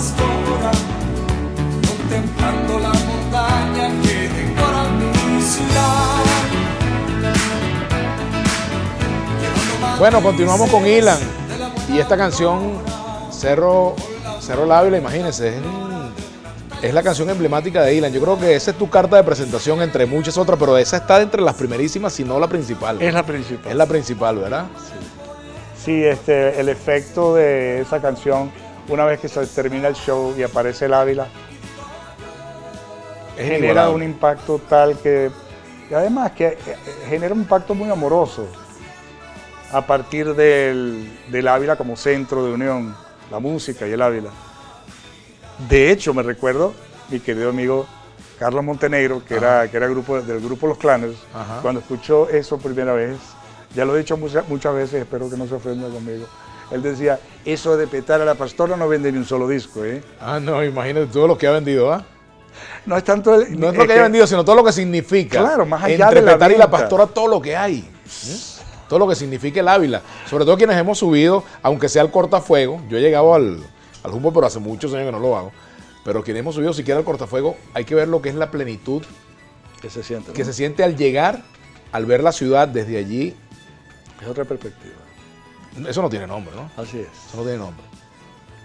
pastora, contemplando la montaña que decora mi ciudad. Bueno, continuamos con Ilan y esta canción Cerro Ávila, imagínense, es la canción emblemática de Ilan. Yo creo que esa es tu carta de presentación entre muchas otras, pero esa está entre las primerísimas, si no la principal. Es la principal. Es la principal, ¿verdad? Sí, el efecto de esa canción, una vez que se termina el show y aparece el Ávila, genera un impacto tal que, y además que genera un impacto muy amoroso a partir del Ávila como centro de unión, la música y el Ávila. De hecho, me recuerdo mi querido amigo Carlos Montenegro, que era del grupo Los Clanners, cuando escuchó eso primera vez, ya lo he dicho muchas veces, espero que no se ofenda conmigo, él decía, eso de Petar a la Pastora no vende ni un solo disco, ¿eh? Ah, no, imagínate todo lo que ha vendido, ¿ah? No es tanto no es lo que haya vendido, sino todo lo que significa. Claro, más allá entre de la Petar y venta. la Pastora, todo lo que hay. Todo lo que significa el Ávila. Sobre todo quienes hemos subido, aunque sea al cortafuego. Yo he llegado al Jumbo, pero hace muchos años que no lo hago. Pero quienes hemos subido siquiera al cortafuego, hay que ver lo que es la plenitud que se siente, ¿no? Que se siente al llegar, al ver la ciudad desde allí. Es otra perspectiva. Eso no tiene nombre, ¿no? Así es. Eso no tiene nombre.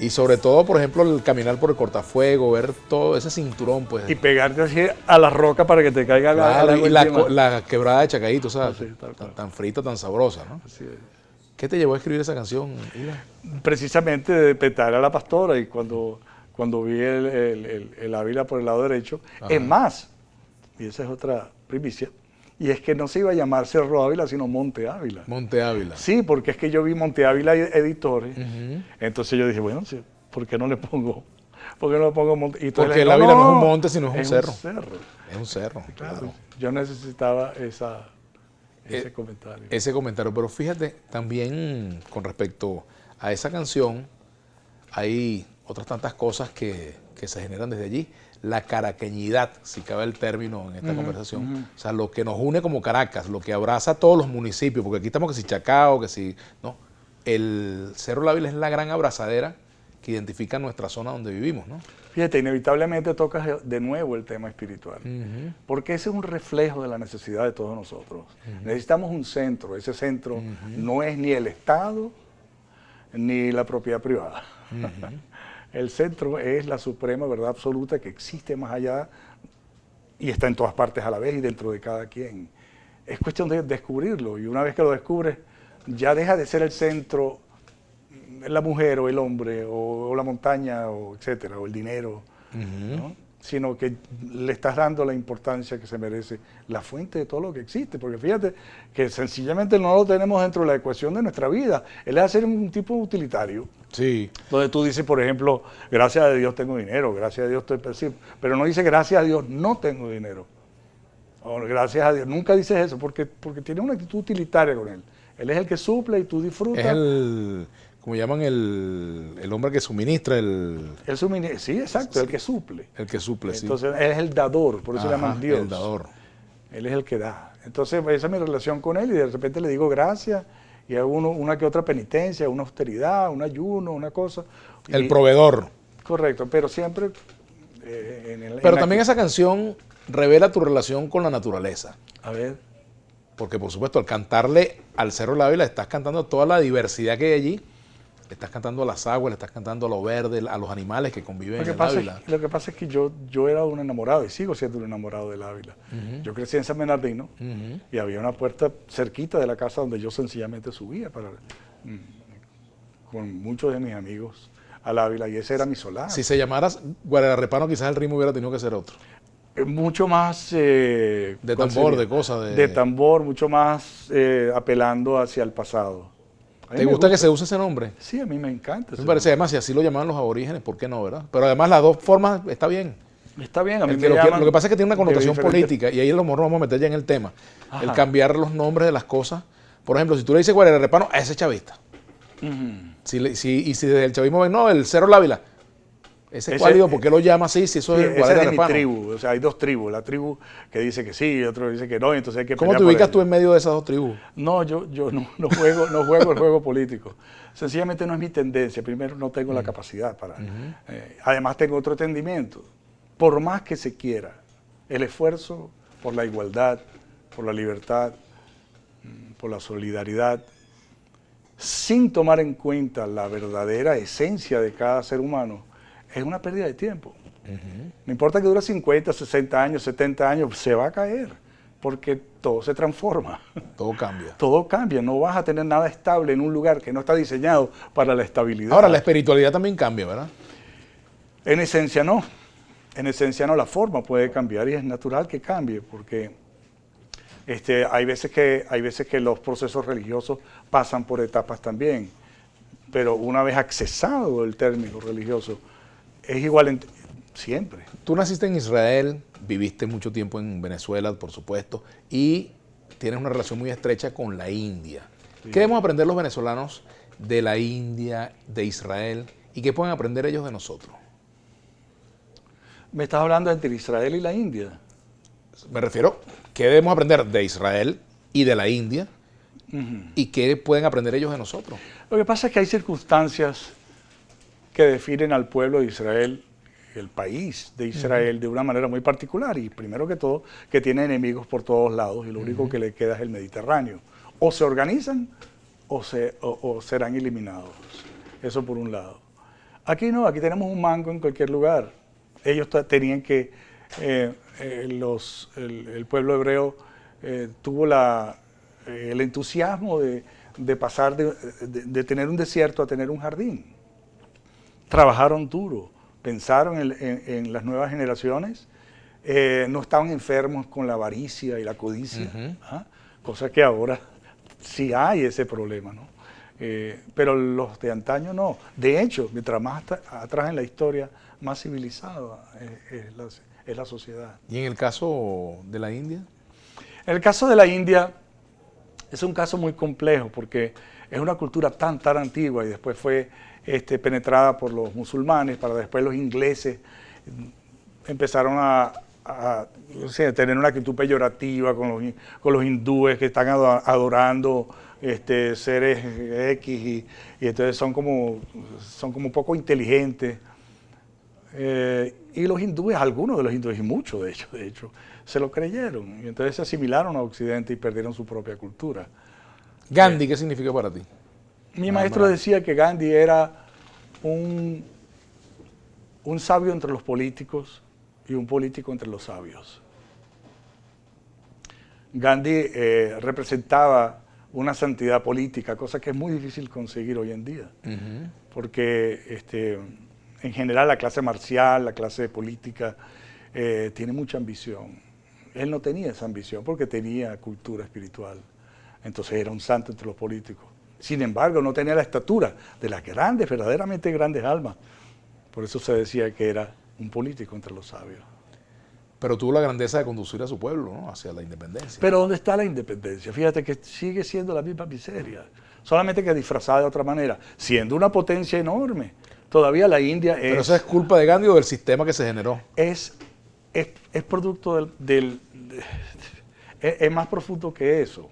Y sobre todo, por ejemplo, el caminar por el cortafuego, ver todo ese cinturón, pues. Y pegarte así a la roca para que te caiga la quebrada de Chacaíto, ¿sabes? Sí, tan frita, tan sabrosa, ¿no? Así es. ¿Qué te llevó a escribir esa canción, Ida? Precisamente de Petar a la Pastora, y cuando vi el Ávila por el lado derecho, es más, y esa es otra primicia, y es que no se iba a llamar Cerro Ávila, sino Monte Ávila. Monte Ávila. Sí, porque es que yo vi Monte Ávila Editores, entonces yo dije, bueno, ¿por qué no le pongo Monte? Y porque el Ávila no es un monte, sino es un cerro. Es un cerro, claro. Yo necesitaba ese comentario. Ese comentario, pero fíjate, también con respecto a esa canción, hay otras tantas cosas que se generan desde allí. La caraqueñidad, si cabe el término en esta conversación, o sea, lo que nos une como Caracas, lo que abraza a todos los municipios, porque aquí estamos que si Chacao, que si... No, el Cerro Ávila es la gran abrazadera que identifica nuestra zona donde vivimos, ¿no? Fíjate, inevitablemente tocas de nuevo el tema espiritual, porque ese es un reflejo de la necesidad de todos nosotros. Necesitamos un centro, ese centro no es ni el Estado ni la propiedad privada. El centro es la suprema verdad absoluta que existe más allá y está en todas partes a la vez y dentro de cada quien. Es cuestión de descubrirlo, y una vez que lo descubres, ya deja de ser el centro la mujer o el hombre o la montaña, o etcétera, o el dinero, ¿no? Sino que le estás dando la importancia que se merece, la fuente de todo lo que existe, porque fíjate que sencillamente no lo tenemos dentro de la ecuación de nuestra vida. Él es hacer un tipo utilitario, sí, donde tú dices, por ejemplo, gracias a Dios tengo dinero, gracias a Dios estoy percibiendo, pero no dice gracias a Dios no tengo dinero, o gracias a Dios, nunca dices eso, porque tiene una actitud utilitaria con él. Él es el que suple y tú disfrutas. Es el, como llaman, el hombre que suministra sí, exacto, el que suple. El que suple, sí. Entonces, él es el dador, por eso le llaman Dios. El dador. Él es el que da. Entonces, esa es mi relación con él, y de repente le digo gracias, y hago una que otra penitencia, una austeridad, un ayuno, una cosa. El proveedor. Correcto, pero siempre... pero también esa canción revela tu relación con la naturaleza. A ver. Porque, por supuesto, al cantarle al Cerro Ávila, estás cantando toda la diversidad que hay allí. Le estás cantando a las aguas, le estás cantando a lo verde, a los animales que conviven en el Ávila. Lo que pasa es que yo era un enamorado, y sigo siendo un enamorado del Ávila. Yo crecí en San Bernardino, y había una puerta cerquita de la casa donde yo sencillamente subía con muchos de mis amigos al Ávila, y ese era mi solar. Si se llamara Guararrepano, quizás el ritmo hubiera tenido que ser otro. Mucho más... de tambor, de cosas. De tambor, mucho más apelando hacia el pasado. ¿Te gusta que se use ese nombre? Sí, a mí me encanta. Me parece, además, si así lo llamaban los aborígenes, ¿por qué no, verdad? Pero además las dos formas está bien. Está bien, a mí lo que pasa es que tiene una connotación política, y ahí a lo mejor nos vamos a meter ya en el tema. El cambiar los nombres de las cosas. Por ejemplo, si tú le dices Guararepano, ese es chavista. Y si desde el chavismo ven, no, el Cerro Ávila, Ese cuálido, ¿por qué lo llama así? Si eso Sí, es el esa cuadrero es de mi arepano. tribu, o sea, hay dos tribus, la tribu que dice que sí y otro dice que no, y entonces hay que ¿Cómo pelear te por ubicas ello. tú en medio de esas dos tribus? No, yo no juego el juego político. Sencillamente no es mi tendencia. Primero, no tengo la capacidad para. Además, tengo otro entendimiento. Por más que se quiera, el esfuerzo por la igualdad, por la libertad, por la solidaridad, sin tomar en cuenta la verdadera esencia de cada ser humano, es una pérdida de tiempo. No importa que dure 50, 60 años, 70 años, se va a caer, porque todo se transforma. Todo cambia. Todo cambia, no vas a tener nada estable en un lugar que no está diseñado para la estabilidad. Ahora, la espiritualidad también cambia, ¿verdad? En esencia no. En esencia no, la forma puede cambiar y es natural que cambie, porque hay veces que los procesos religiosos pasan por etapas también, pero una vez accesado el término religioso, es igual siempre. Tú naciste en Israel, viviste mucho tiempo en Venezuela, por supuesto, y tienes una relación muy estrecha con la India. Sí. ¿Qué debemos aprender los venezolanos de la India, de Israel, y qué pueden aprender ellos de nosotros? Me estás hablando entre Israel y la India. Me refiero, ¿qué debemos aprender de Israel y de la India? ¿Y qué pueden aprender ellos de nosotros? Lo que pasa es que hay circunstancias que definen al pueblo de Israel, el país de Israel, de una manera muy particular. Y primero que todo, que tiene enemigos por todos lados y lo único que le queda es el Mediterráneo. O se organizan o serán eliminados. Eso por un lado. Aquí no, aquí tenemos un mango en cualquier lugar. Ellos tenían que, el pueblo hebreo tuvo el entusiasmo de pasar de tener un desierto a tener un jardín. Trabajaron duro, pensaron en las nuevas generaciones, no estaban enfermos con la avaricia y la codicia, cosa que ahora sí hay ese problema, ¿no? Pero los de antaño no. De hecho, mientras más atrás en la historia, más civilizada es la sociedad. ¿Y en el caso de la India? En el caso de la India, es un caso muy complejo porque es una cultura tan antigua y después fue penetrada por los musulmanes, para después los ingleses empezaron a tener una actitud peyorativa con los hindúes que están adorando seres X y entonces son como poco inteligentes. Y los hindúes, algunos de los hindúes, y muchos de hecho, se lo creyeron. Y entonces se asimilaron a Occidente y perdieron su propia cultura. Gandhi, ¿qué significa para ti? Mi maestro decía que Gandhi era un sabio entre los políticos y un político entre los sabios. Gandhi representaba una santidad política, cosa que es muy difícil conseguir hoy en día, porque en general la clase marcial, la clase política, tiene mucha ambición. Él no tenía esa ambición porque tenía cultura espiritual, entonces era un santo entre los políticos. Sin embargo, no tenía la estatura de las grandes, verdaderamente grandes almas. Por eso se decía que era un político entre los sabios. Pero tuvo la grandeza de conducir a su pueblo, ¿no?, hacia la independencia. Pero ¿dónde está la independencia? Fíjate que sigue siendo la misma miseria, solamente que disfrazada de otra manera, siendo una potencia enorme. Todavía la India es... ¿Pero eso es culpa de Gandhi o del sistema que se generó? Es producto es más profundo que eso.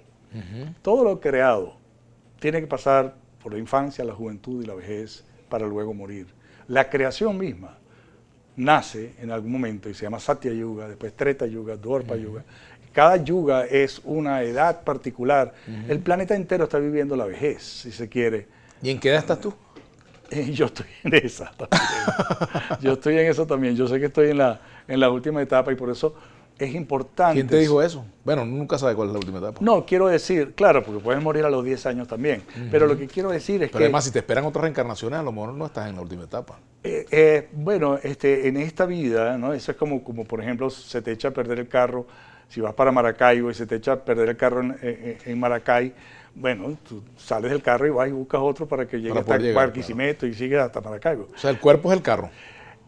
Todo lo creado tiene que pasar por la infancia, la juventud y la vejez para luego morir. La creación misma nace en algún momento y se llama Satya Yuga, después Treta Yuga, Dwapara Yuga. Cada yuga es una edad particular. El planeta entero está viviendo la vejez, si se quiere. ¿Y en qué edad estás tú? Yo estoy en esa también. Yo estoy en eso también. Yo sé que estoy en la última etapa y por eso es importante. ¿Quién te dijo eso? Bueno, nunca sabe cuál es la última etapa. No, quiero decir, claro, porque puedes morir a los 10 años también, pero lo que quiero decir es Pero que... además, si te esperan otras reencarnaciones, a lo mejor no estás en la última etapa. Bueno, en esta vida, ¿no? Eso es como por ejemplo, se te echa a perder el carro, si vas para Maracaibo y se te echa a perder el carro en Maracay, bueno, tú sales del carro y vas y buscas otro para que llegue hasta Barquisimeto y sigues hasta Maracaibo. O sea, el cuerpo es el carro.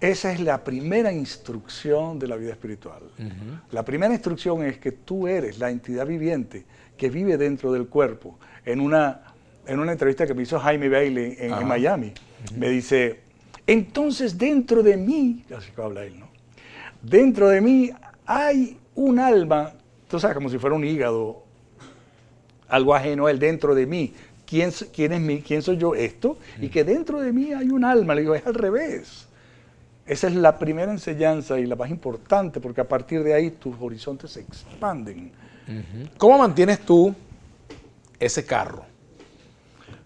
Esa es la primera instrucción de la vida espiritual. La primera instrucción es que tú eres la entidad viviente que vive dentro del cuerpo. En una entrevista que me hizo Jaime Bailey en Miami, me dice, Entonces dentro de mí, así que habla él, ¿no? Dentro de mí hay un alma, tú sabes, como si fuera un hígado, algo ajeno a él dentro de mí. ¿Quién es mí? ¿Quién soy yo? Esto. Y que dentro de mí hay un alma. Le digo, es al revés. Esa es la primera enseñanza y la más importante, porque a partir de ahí tus horizontes se expanden. ¿Cómo mantienes tú ese carro?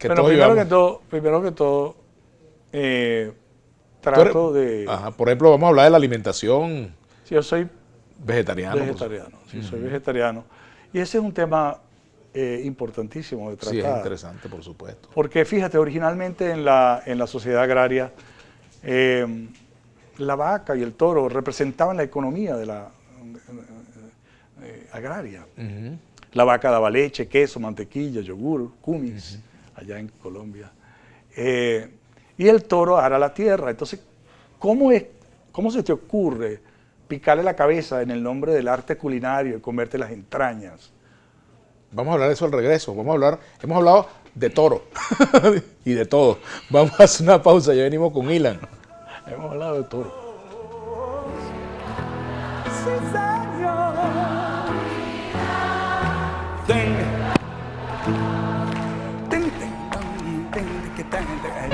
Bueno, primero que todo, trato de... Ajá, por ejemplo, vamos a hablar de la alimentación. Sí, yo soy Vegetariano. sí, soy vegetariano. Y ese es un tema importantísimo de tratar. Sí, es interesante, por supuesto. Porque fíjate, originalmente en la sociedad agraria, la vaca y el toro representaban la economía de la agraria. La vaca daba leche, queso, mantequilla, yogur, kumis, allá en Colombia. Y el toro ara la tierra. Entonces, ¿cómo se te ocurre picarle la cabeza en el nombre del arte culinario y comerte las entrañas? Vamos a hablar de eso al regreso. Hemos hablado de toro y de todo. Vamos a hacer una pausa, ya venimos con Ilan. Hemos hablado de toro. Sí, señor. Ten. Ten, ten, tan, ten, que tan, ten.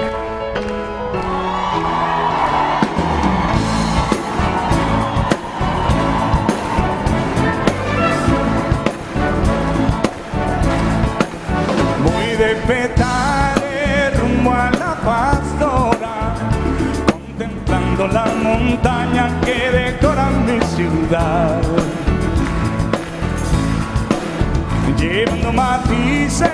Voy de Petare rumbo a la pastora, contemplando la montaña que decoran mi ciudad, llevando matices